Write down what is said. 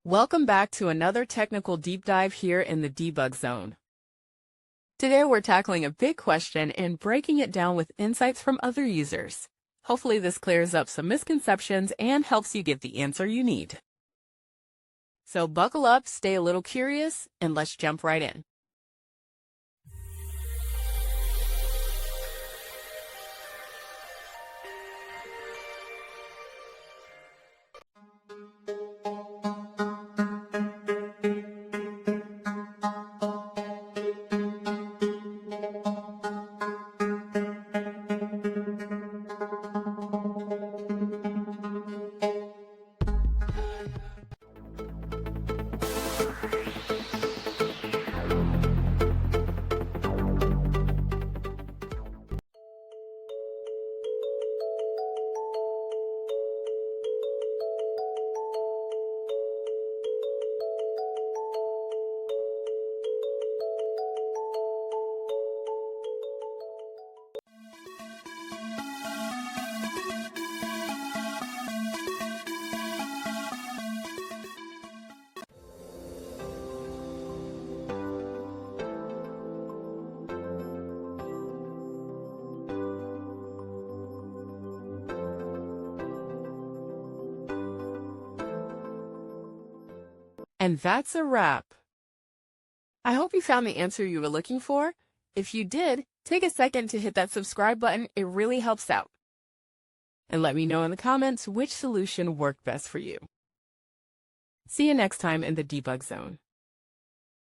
Welcome back to another technical deep dive here in the debug zone. Today we're tackling a big question and breaking it down with insights from other users. Hopefully this clears up some misconceptions and helps you get the answer you need. So buckle up, stay a little curious, and let's jump right in. And that's a wrap. I hope you found the answer you were looking for. If you did, take a second to hit that subscribe button. It really helps out. And let me know in the comments which solution worked best for you. See you next time in the debug zone.